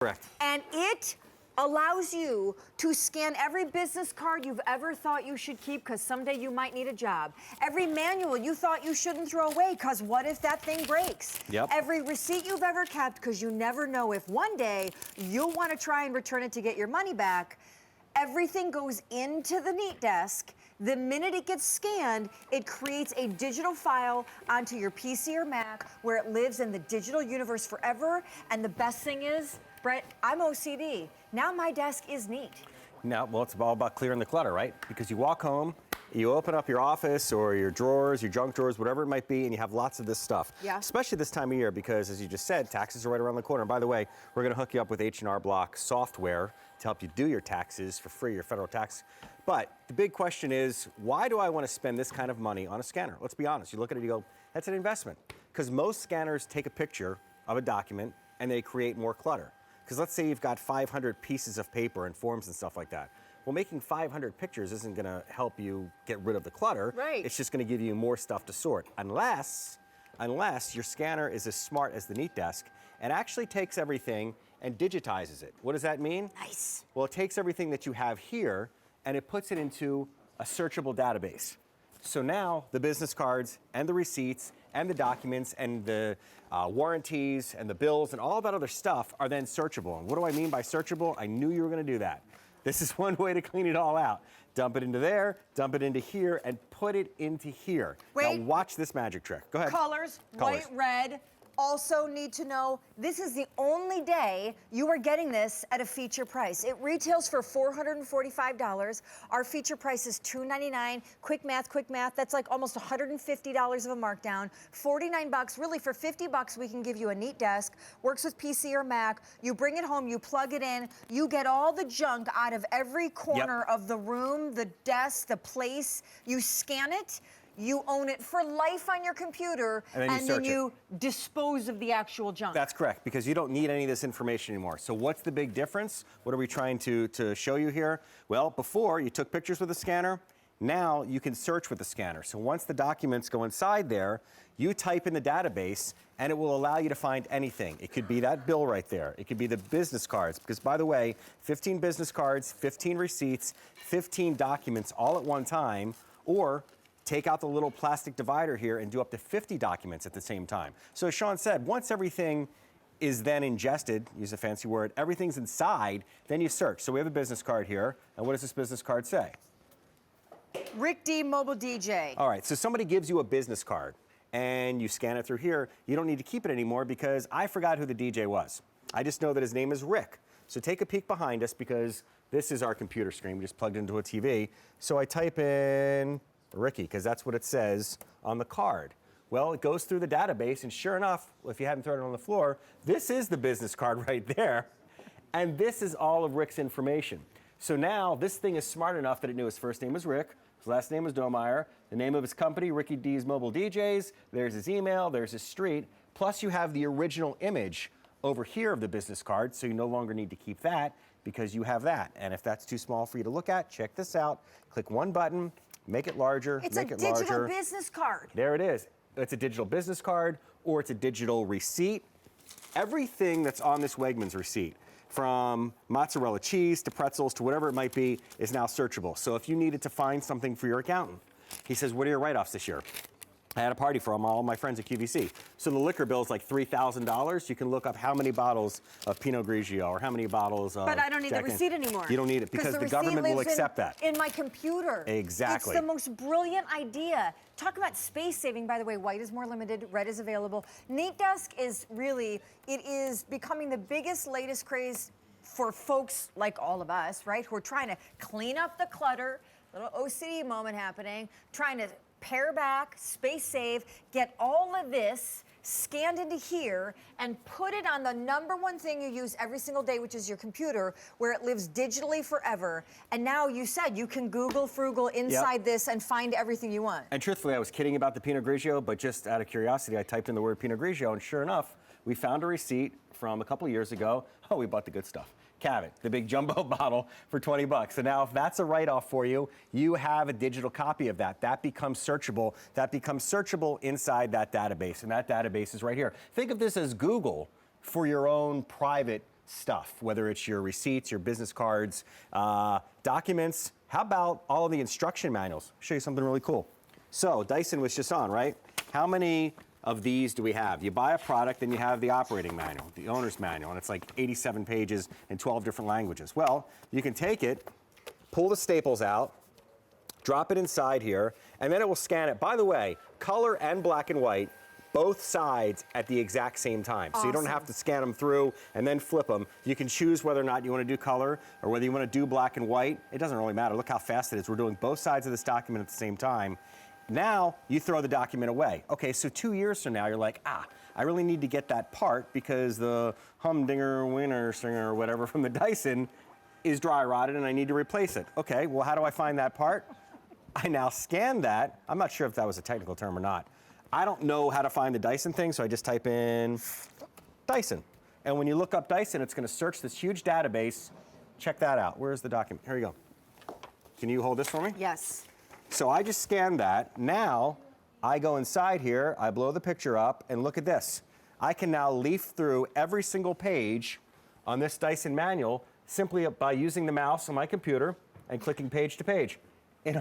Correct. And it allows you to scan every business card you've ever thought you should keep because someday you might need a job. Every manual you thought you shouldn't throw away because what if that thing breaks? Yep. Every receipt you've ever kept because you never know if one day you'll want to try and return it to get your money back. Everything goes into the NeatDesk. The minute it gets scanned, it creates a digital file onto your PC or Mac where it lives in the digital universe forever. And the best thing is, Brett, I'm OCD. Now my desk is neat. Now, well, it's all about clearing the clutter, right? Because you walk home, you open up your office or your drawers, your junk drawers, whatever it might be, and you have lots of this stuff. Yeah. Especially this time of year because, as you just said, taxes are right around the corner. And by the way, we're going to hook you up with H&R Block software to help you do your taxes for free, your federal tax. But the big question is, why do I want to spend this kind of money on a scanner? Let's be honest. You look at it, you go, that's an investment. Because most scanners take a picture of a document and they create more clutter. Because let's say you've got 500 pieces of paper and forms and stuff like that. Well, making 500 pictures isn't going to help you get rid of the clutter. Right. It's just going to give you more stuff to sort, unless your scanner is as smart as the NeatDesk and actually takes everything and digitizes it. What does that mean? Nice. Well, it takes everything that you have here and it puts it into a searchable database. So now the business cards and the receipts and the documents and the warranties and the bills and all that other stuff are then searchable. And what do I mean by searchable? I knew you were going to do that. This is one way to clean it all out. Dump it into there, dump it into here, and put it into here. Wait. Now watch this magic trick. Go ahead. Colors, white, red. Also need to know, this is the only day you are getting this at a feature price. It retails for $445. Our feature price is $299. Quick math, that's like almost $150 of a markdown. 49 bucks, really for 50 bucks we can give you a NeatDesk, works with PC or Mac. You bring it home, you plug it in, you get all the junk out of every corner of the room, the desk, the place. You scan it. You own it for life on your computer, and then you dispose of the actual junk. That's correct, because you don't need any of this information anymore. So what's the big difference? What are we trying to show you here? Well, before you took pictures with a scanner, now you can search with the scanner. So once the documents go inside there, you type in the database, and it will allow you to find anything. It could be that bill right there. It could be the business cards, because by the way, 15 business cards, 15 receipts, 15 documents all at one time, or take out the little plastic divider here and do up to 50 documents at the same time. So as Sean said, once everything is then ingested, use a fancy word, everything's inside, then you search. So we have a business card here, and what does this business card say? Rick D, Mobile DJ. All right, so somebody gives you a business card, and you scan it through here. You don't need to keep it anymore because I forgot who the DJ was. I just know that his name is Rick. So take a peek behind us because this is our computer screen. We just plugged into a TV. So I type in Ricky, because that's what it says on the card. Well, it goes through the database, and sure enough, if you hadn't thrown it on the floor, this is the business card right there, and this is all of Rick's information. So now this thing is smart enough that it knew his first name was Rick, his last name was Domeier, the name of his company, Ricky D's Mobile DJs, there's his email, there's his street, plus you have the original image over here of the business card, so you no longer need to keep that because you have that. And if that's too small for you to look at, check this out. Click one button, make it larger, It's make a it larger. digital business card. There it is. It's a digital business card or it's a digital receipt. Everything that's on this Wegmans receipt, from mozzarella cheese to pretzels to whatever it might be, is now searchable. So if you needed to find something for your accountant, he says, what are your write-offs this year? I had a party for all my friends at QVC. So the liquor bill is like $3,000. You can look up how many bottles of Pinot Grigio or how many bottles of But I don't need Jack the receipt anymore. You don't need it because the government will accept that. In my computer. Exactly. It's the most brilliant idea. Talk about space saving, by the way. White is more limited, red is available. NeatDesk is really, it is becoming the biggest, latest craze for folks like all of us, right? Who are trying to clean up the clutter, little OCD moment happening, trying to pare back, space save, get all of this scanned into here and put it on the #1 thing you use every single day, which is your computer, where it lives digitally forever. And now you said you can Google Frugal inside this and find everything you want. And truthfully, I was kidding about the Pinot Grigio, but just out of curiosity, I typed in the word Pinot Grigio, and sure enough, we found a receipt from a couple years ago. Oh, we bought the good stuff. Cabot, the big jumbo bottle for 20 bucks. So now if that's a write-off for you, you have a digital copy of that. That becomes searchable. That becomes searchable inside that database, and that database is right here. Think of this as Google for your own private stuff, whether it's your receipts, your business cards, documents. How about all of the instruction manuals? I'll show you something really cool. So Dyson was just on, right? How many of these do we have? You buy a product and you have the operating manual, the owner's manual, and it's like 87 pages in 12 different languages. Well, you can take it, pull the staples out, drop it inside here, and then it will scan it. By the way, color and black and white, both sides at the exact same time. So you don't have to scan them through and then flip them. You can choose whether or not you want to do color or whether you want to do black and white. It doesn't really matter. Look how fast it is. We're doing both sides of this document at the same time. Now you throw the document away. Okay, so 2 years from now, you're like, I really need to get that part because the humdinger, winner, singer, or whatever from the Dyson is dry rotted and I need to replace it. Okay, well, how do I find that part? I now scan that. I'm not sure if that was a technical term or not. I don't know how to find the Dyson thing, so I just type in Dyson. And when you look up Dyson, it's going to search this huge database. Check that out. Where's the document? Here you go. Can you hold this for me? Yes. So I just scanned that. Now I go inside here, I blow the picture up, and look at this. I can now leaf through every single page on this Dyson manual simply by using the mouse on my computer and clicking page to page. In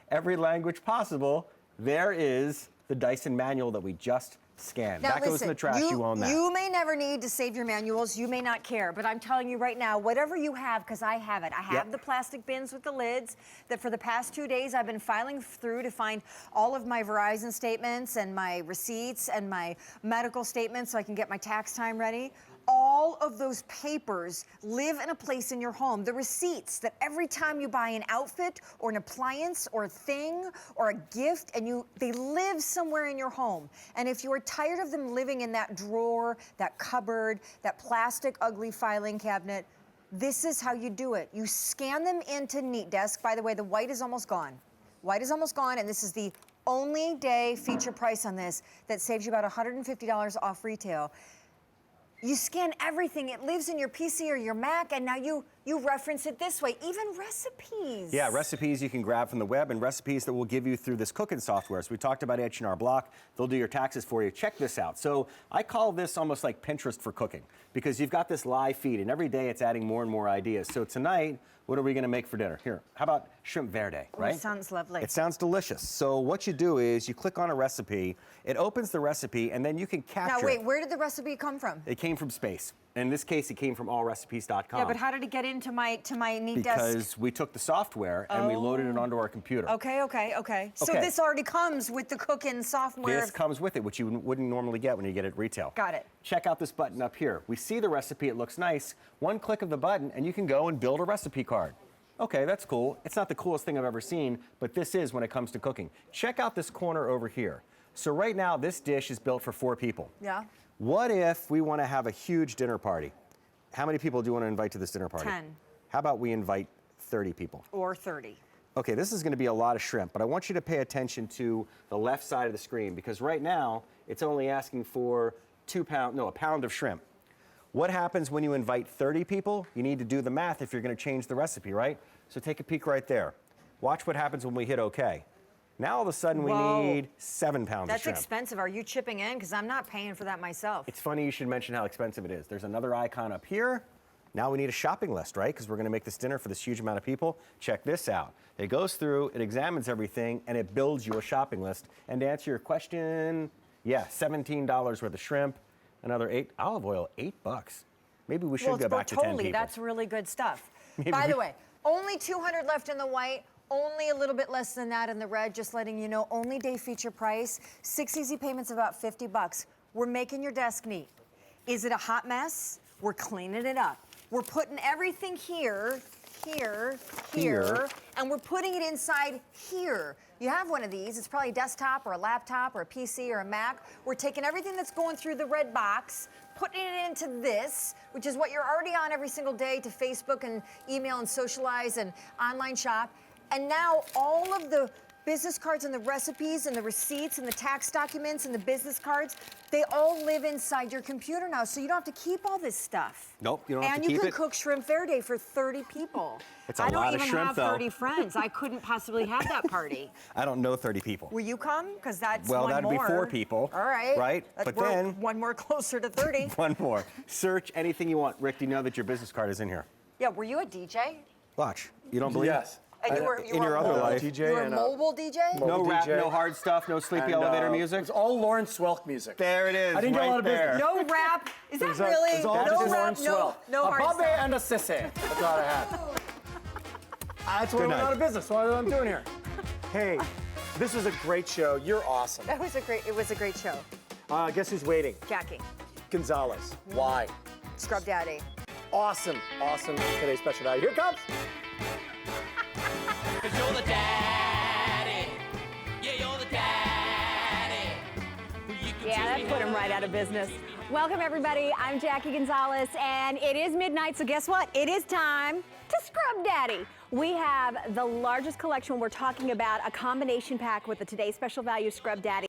every language possible, there is the Dyson manual that we just scanned. Now, that goes in the trash, you own that. You may never need to save your manuals, you may not care, but I'm telling you right now, whatever you have, because I have it. I have the plastic bins with the lids that for the past 2 days I've been filing through to find all of my Verizon statements and my receipts and my medical statements so I can get my tax time ready. All of those papers live in a place in your home. The receipts that every time you buy an outfit or an appliance or a thing or a gift, and they live somewhere in your home. And if you are tired of them living in that drawer, that cupboard, that plastic ugly filing cabinet, this is how you do it. You scan them into NeatDesk. By the way, the white is almost gone. White is almost gone, and this is the only day feature price on this that saves you about $150 off retail. You scan everything. It lives in your PC or your Mac, and now you reference it this way. Even recipes. Yeah, recipes you can grab from the web and recipes that we'll give you through this cooking software. So we talked about H&R Block. They'll do your taxes for you. Check this out. So I call this almost like Pinterest for cooking because you've got this live feed, and every day it's adding more and more ideas. So tonight, what are we going to make for dinner? Here, how about shrimp verde, right? It sounds lovely. It sounds delicious. So what you do is you click on a recipe, it opens the recipe, and then you can capture Now wait, where did the recipe come from? It came from space. In this case, it came from allrecipes.com. Yeah, but how did it get into my NeatDesk? Because we took the software and we loaded it onto our computer. Okay. So this already comes with the cooking software. This comes with it, which you wouldn't normally get when you get it at retail. Got it. Check out this button up here. We see the recipe, it looks nice. One click of the button and you can go and build a recipe card. Okay, that's cool. It's not the coolest thing I've ever seen, but this is when it comes to cooking. Check out this corner over here. So right now, this dish is built for 4 people. Yeah. What if we want to have a huge dinner party? How many people do you want to invite to this dinner party? 10. How about we invite 30 people? Or 30. Okay, this is going to be a lot of shrimp, but I want you to pay attention to the left side of the screen because right now, it's only asking for a pound of shrimp. What happens when you invite 30 people? You need to do the math if you're going to change the recipe, right? So take a peek right there. Watch what happens when we hit OK. Now all of a sudden we need 7 pounds of shrimp. That's expensive. Are you chipping in? Because I'm not paying for that myself. It's funny you should mention how expensive it is. There's another icon up here. Now we need a shopping list, right? Because we're going to make this dinner for this huge amount of people. Check this out. It goes through, it examines everything, and it builds you a shopping list. And to answer your question, yeah, $17 worth of shrimp, another olive oil, $8. Maybe we should go back to 10 people. That's really good stuff. By the way, only 200 left in the white. Only a little bit less than that in the red, just letting you know, only day feature price, 6 easy payments, about $50. We're making your desk neat. Is it a hot mess? We're cleaning it up. We're putting everything here, and we're putting it inside here. You have one of these, it's probably a desktop or a laptop or a PC or a Mac. We're taking everything that's going through the red box, putting it into this, which is what you're already on every single day to Facebook and email and socialize and online shop. And now all of the business cards and the recipes and the receipts and the tax documents and the business cards, they all live inside your computer now, so you don't have to keep all this stuff. Nope, you don't have to And keep you it. can cook shrimp Verde for 30 people. It's a I lot don't of even shrimp, have though. 30 friends. I couldn't possibly have that party. I don't know 30 people. Will you come? Because that's Well, one that'd more. be 4 people. All right. Right? That's But then- one more closer to 30. One more. Search anything you want. Rick, do you know that your business card is in here? Yeah, were you a DJ? Watch. You don't believe? Yes. And you were in your other life. DJ You were a and mobile DJ? Mo- No rap, DJ. no hard stuff, no sleepy and, elevator music. It's all Lawrence Swelk music. There it is. I didn't get right a lot of there. business. No rap? Is that It was really? all No just rap, Lawrence Swelk. no A hard bobby stuff. and a sissy. That's all I had. That's why Good we're night. out of business. What I'm doing here. Hey, this was a great show. You're awesome. It was a great show. Guess who's waiting? Jackie, Gonzalez. Why? Scrub Daddy. Awesome. Today's special value. Here it comes. 'Cause you're the daddy. Yeah, you're the daddy. Well, you can Yeah, teach that me put how him to right out of business. Welcome, everybody. I'm Jackie Gonzalez, and it is midnight, so guess what? It is time to Scrub Daddy. We have the largest collection. We're talking about a combination pack with the Today's Special Value Scrub Daddy.